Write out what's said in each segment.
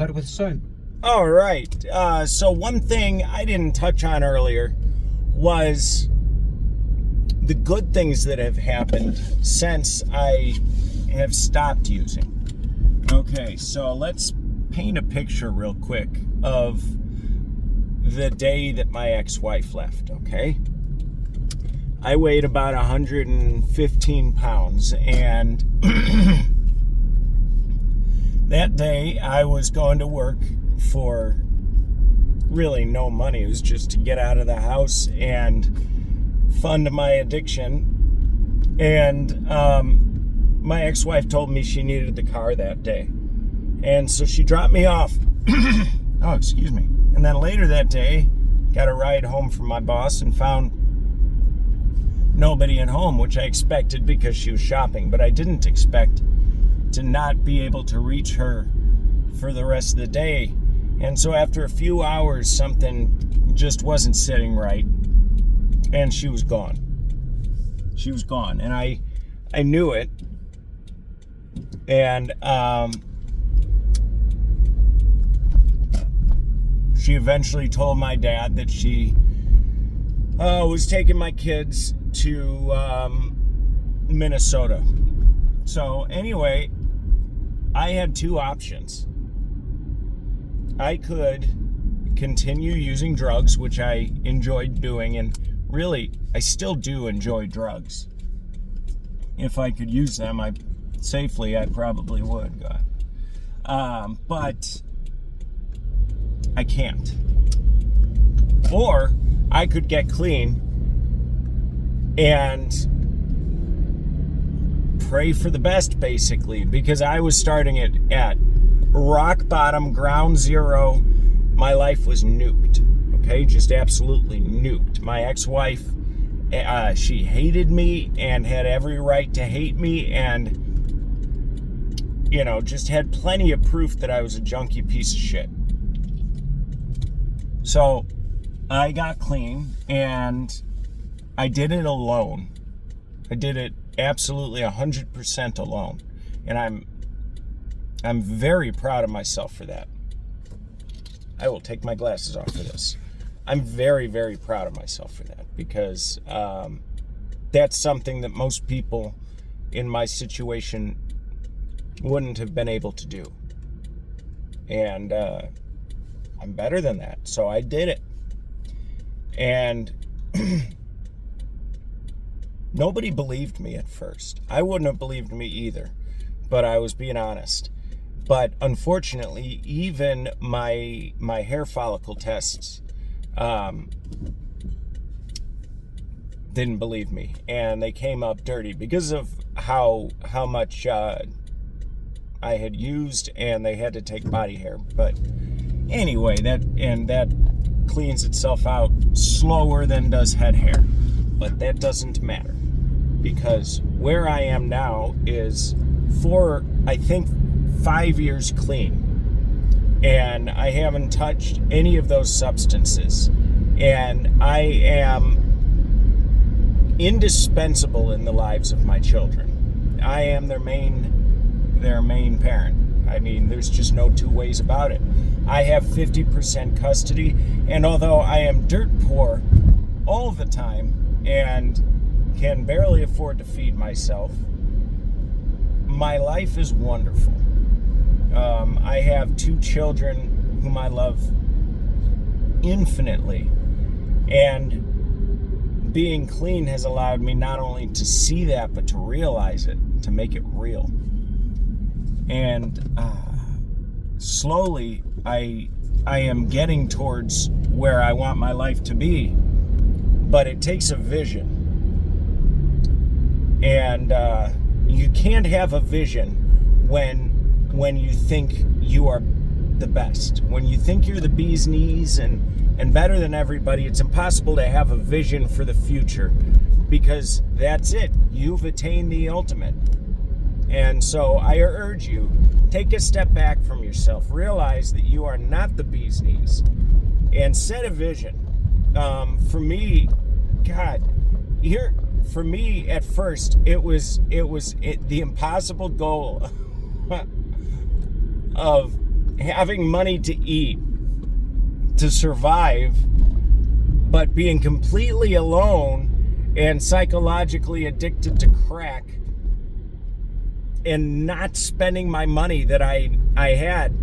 better with soap. All right. So one thing I didn't touch on earlier was the good things that have happened since I have stopped using. Okay, so let's paint a picture real quick of the day that my ex-wife left, okay? I weighed about 115 pounds, and that day I was going to work for really no money. It was just to get out of the house and fund my addiction. And my ex-wife told me she needed the car that day. And so she dropped me off. Oh, excuse me. And then later that day, got a ride home from my boss and found nobody at home, which I expected because she was shopping. But I didn't expect to not be able to reach her for the rest of the day. And so after a few hours, something just wasn't sitting right. And she was gone. She was gone. And I knew it. And she eventually told my dad that she was taking my kids to Minnesota. So anyway, I had two options. I could continue using drugs, which I enjoyed doing, and really, I still do enjoy drugs. If I could use them safely, I probably would, God. But I can't. Or I could get clean and pray for the best, basically, because I was starting it at rock bottom, ground zero. My life was nuked, okay? Just absolutely nuked. My ex-wife, she hated me and had every right to hate me, and, you know, just had plenty of proof that I was a junky piece of shit. So I got clean, and I did it alone. I did it absolutely 100% alone. And I'm very proud of myself for that. I will take my glasses off for this. I'm very, very proud of myself for that, because that's something that most people in my situation wouldn't have been able to do. And I'm better than that. So I did it. And nobody believed me at first. I wouldn't have believed me either, but I was being honest. But unfortunately, even my hair follicle tests didn't believe me, and they came up dirty because of how much I had used, and they had to take body hair. But anyway, that cleans itself out slower than does head hair, but that doesn't matter, because where I am now is for, I think, 5 years clean, and I haven't touched any of those substances, and I am indispensable in the lives of my children. I am their main parent. I mean, there's just no two ways about it. I have 50% custody, and although I am dirt poor all the time and can barely afford to feed myself, my life is wonderful. I have 2 children whom I love infinitely, and being clean has allowed me not only to see that, but to realize it, to make it real. And slowly I am getting towards where I want my life to be, but it takes a vision. And you can't have a vision when you think you are the best. When you think you're the bee's knees and better than everybody, it's impossible to have a vision for the future, because that's it. You've attained the ultimate. And so I urge you, take a step back from yourself. Realize that you are not the bee's knees, and set a vision. For me, God, for me at first, it was the impossible goal of having money to eat, to survive, but being completely alone and psychologically addicted to crack and not spending my money that I had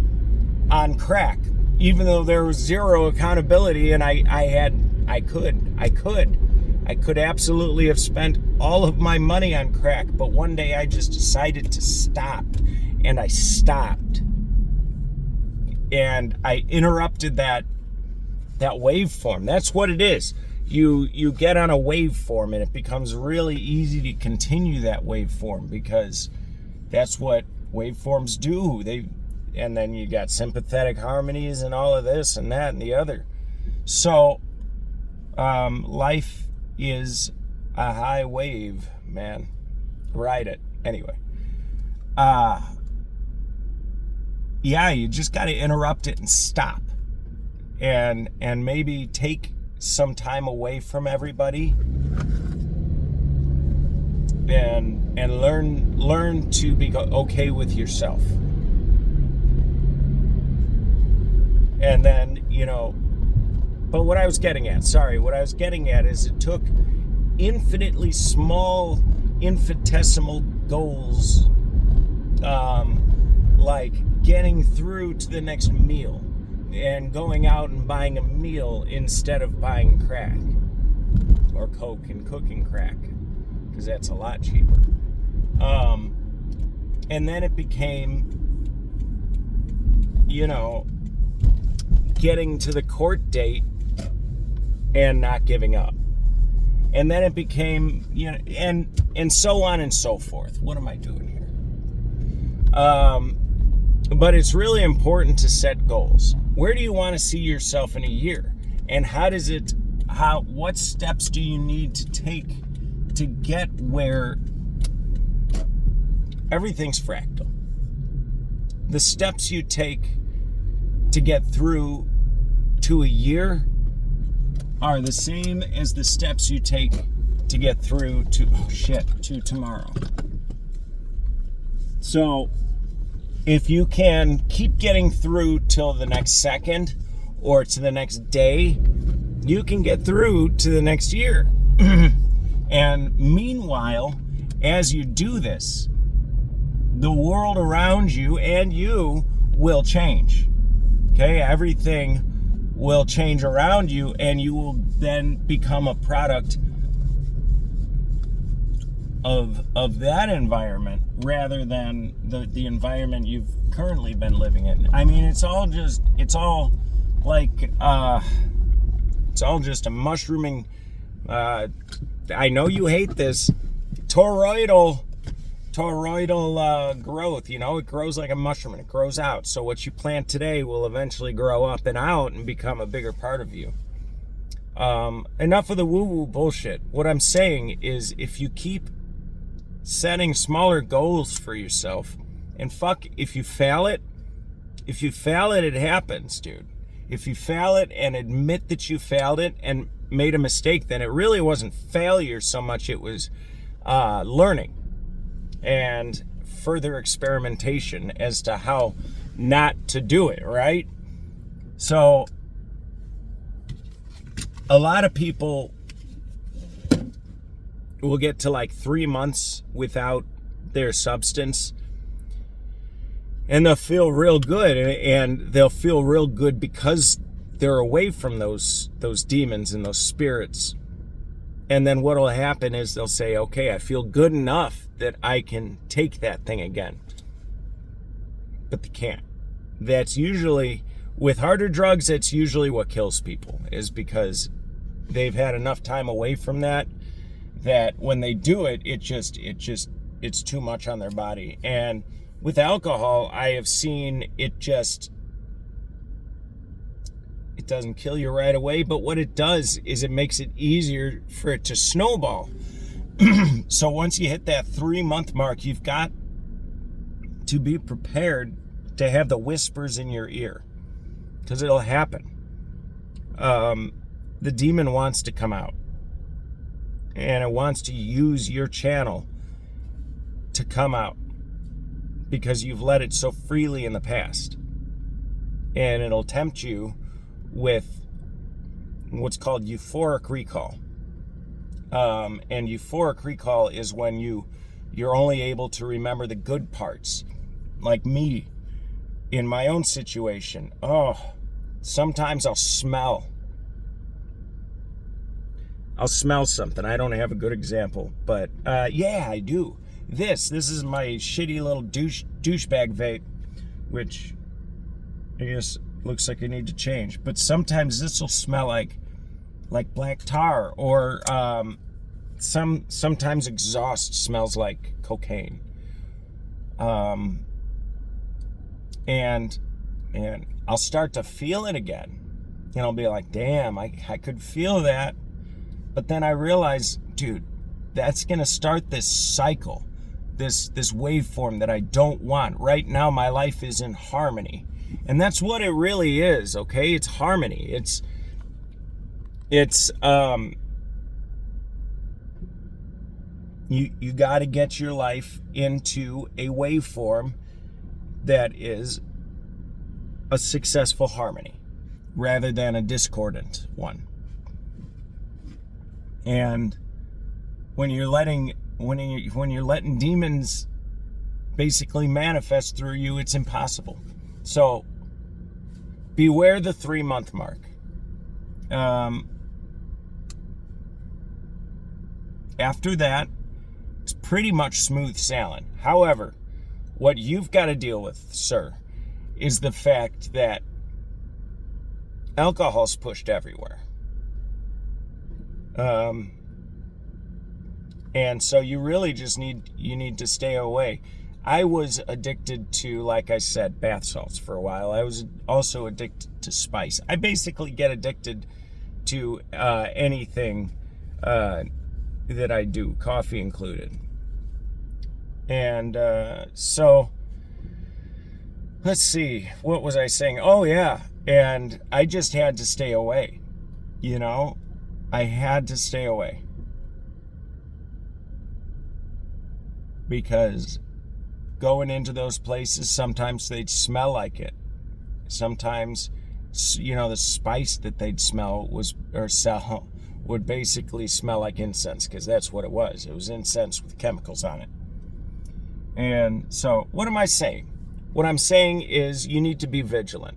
on crack, even though there was zero accountability, and I could absolutely have spent all of my money on crack, but one day I just decided to stop, and I stopped, and I interrupted that waveform. That's what it is. You get on a waveform, and it becomes really easy to continue that waveform, because that's what waveforms do. And then you got sympathetic harmonies and all of this and that and the other. So life is a high wave, man. Ride it. Anyway. Yeah, you just got to interrupt it and stop. And maybe take some time away from everybody. And learn to be okay with yourself. And then, but what I was getting at is it took infinitely small, infinitesimal goals, like getting through to the next meal and going out and buying a meal instead of buying crack or coke and cooking crack, because that's a lot cheaper. And then it became, getting to the court date and not giving up. And then it became, and so on and so forth. What am I doing here? But it's really important to set goals. Where do you want to see yourself in a year? And what steps do you need to take to get where everything's fractal? The steps you take to get through to a year are the same as the steps you take to get through to tomorrow. So if you can keep getting through till the next second or to the next day, you can get through to the next year. And meanwhile, as you do this, the world around you and you will change. Okay, everything will change around you, and you will then become a product of that environment rather than the environment you've currently been living in. I mean, it's all just a mushrooming. I know you hate this toroidal growth. It grows like a mushroom and it grows out. So what you plant today will eventually grow up and out and become a bigger part of you. Enough of the woo-woo bullshit. What I'm saying is, if you keep setting smaller goals for yourself, and if you fail it, it happens, dude. If you fail it and admit that you failed it and made a mistake, then it really wasn't failure so much, it was learning and further experimentation as to how not to do it, right? So a lot of people will get to like 3 months without their substance, and they'll feel real good, and they'll feel real good because they're away from those demons and those spirits. And then what will happen is they'll say, okay, I feel good enough that I can take that thing again. But they can't. That's usually, with harder drugs, that's usually what kills people, is because they've had enough time away from that when they do it, it's too much on their body. And with alcohol, I have seen it doesn't kill you right away, but what it does is it makes it easier for it to snowball. So once you hit that 3-month mark, you've got to be prepared to have the whispers in your ear, because it'll happen. The demon wants to come out, and it wants to use your channel to come out because you've let it so freely in the past. and it'll tempt you with what's called euphoric recall. And euphoric recall is when you're only able to remember the good parts. Like me, in my own situation, sometimes I'll smell something. I don't have a good example, but yeah, I do. This is my shitty little douchebag vape, which I guess looks like I need to change. But sometimes this will smell like black tar, or sometimes exhaust smells like cocaine. And I'll start to feel it again, and I'll be like, damn, I could feel that. But then I realize, dude, that's gonna start this cycle, this waveform that I don't want. Right now my life is in harmony, and that's what it really is. Okay, it's harmony. It's you got to get your life into a waveform that is a successful harmony rather than a discordant one. And when you're letting demons basically manifest through you, it's impossible. So beware the 3-month mark. After that, it's pretty much smooth sailing. However, what you've got to deal with, sir, is the fact that alcohol's pushed everywhere. And so you really just need to stay away. I was addicted to, like I said, bath salts for a while. I was also addicted to spice. I basically get addicted to anything that I do, coffee included. And so, let's see, what was I saying? Oh yeah, and I just had to stay away. I had to stay away. Because going into those places, sometimes they'd smell like it. Sometimes, the spice that they'd smell sell would basically smell like incense, because that's what it was. It was incense with chemicals on it. And so, what am I saying? What I'm saying is you need to be vigilant.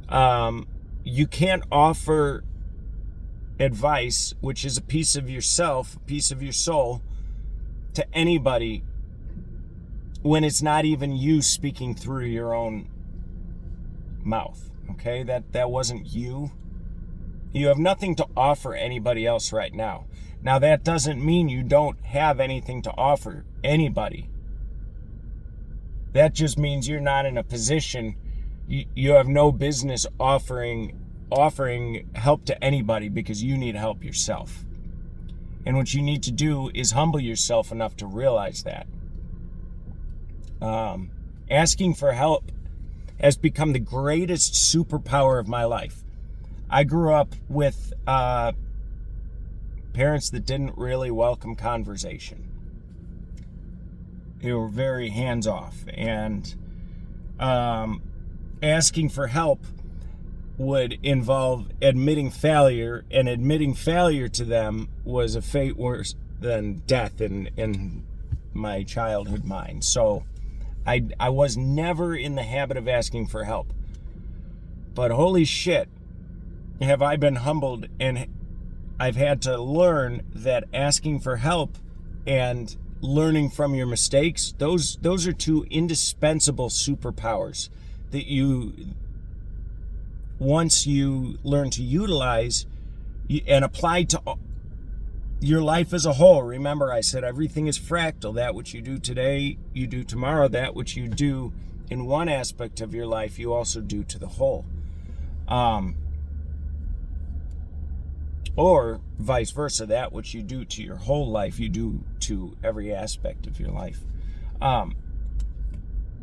You can't offer advice, which is a piece of yourself, a piece of your soul, to anybody when it's not even you speaking through your own mouth. Okay? That wasn't you. You have nothing to offer anybody else right now. Now, that doesn't mean you don't have anything to offer anybody. That just means you're not in a position, you have no business offering help to anybody, because you need help yourself. And what you need to do is humble yourself enough to realize that. Asking for help has become the greatest superpower of my life. I grew up with parents that didn't really welcome conversation. They were very hands-off, and asking for help would involve admitting failure, and admitting failure to them was a fate worse than death in my childhood mind. So I was never in the habit of asking for help. But holy shit, have I been humbled, and I've had to learn that asking for help and learning from your mistakes, those are two indispensable superpowers that once you learn to utilize and apply to your life as a whole. Remember, I said everything is fractal. That which you do today, you do tomorrow. That which you do in one aspect of your life, you also do to the whole. Or vice versa, that which you do to your whole life, you do to every aspect of your life.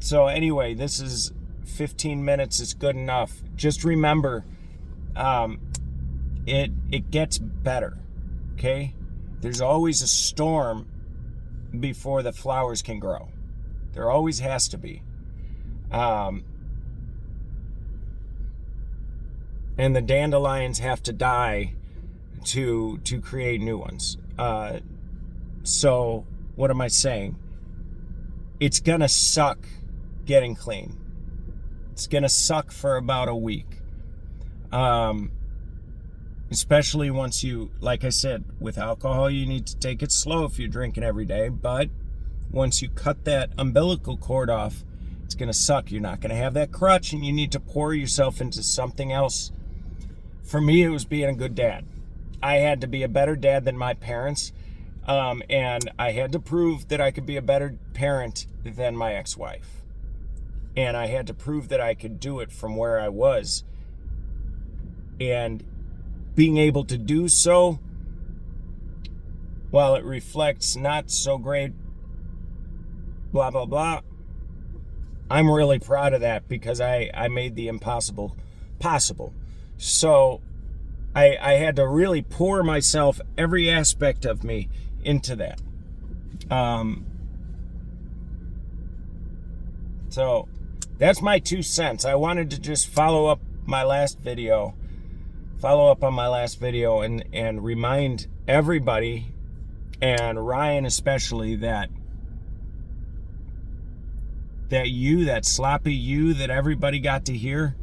So anyway, this is 15 minutes. It's good enough. Just remember, it gets better, okay? There's always a storm before the flowers can grow. There always has to be. and the dandelions have to die to create new ones. So what am I saying? It's gonna suck getting clean. It's gonna suck for about a week. Especially once you, like I said, with alcohol, you need to take it slow if you're drinking every day. But once you cut that umbilical cord off, it's going to suck. You're not going to have that crutch, and you need to pour yourself into something else. For me, it was being a good dad. I had to be a better dad than my parents, and I had to prove that I could be a better parent than my ex-wife. And I had to prove that I could do it from where I was. And being able to do so, while it reflects not so great, blah, blah, blah, I'm really proud of that, because I made the impossible possible. So I had to really pour myself, every aspect of me, into that. So that's my 2 cents. I wanted to just follow up on my last video and remind everybody, and Ryan especially, that that sloppy you that everybody got to hear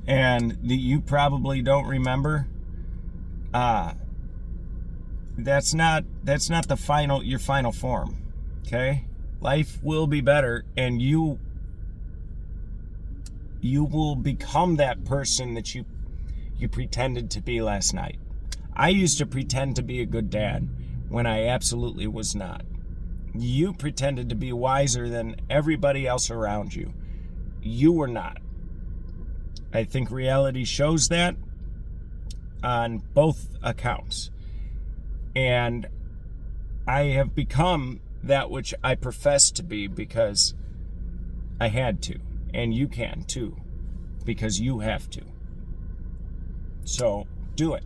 and that you probably don't remember, that's not your final form. Okay? Life will be better, and you will become that person that you pretended to be last night. I used to pretend to be a good dad when I absolutely was not. You pretended to be wiser than everybody else around you. You were not. I think reality shows that on both accounts. And I have become that which I profess to be because I had to. And you can too, because you have to. So do it.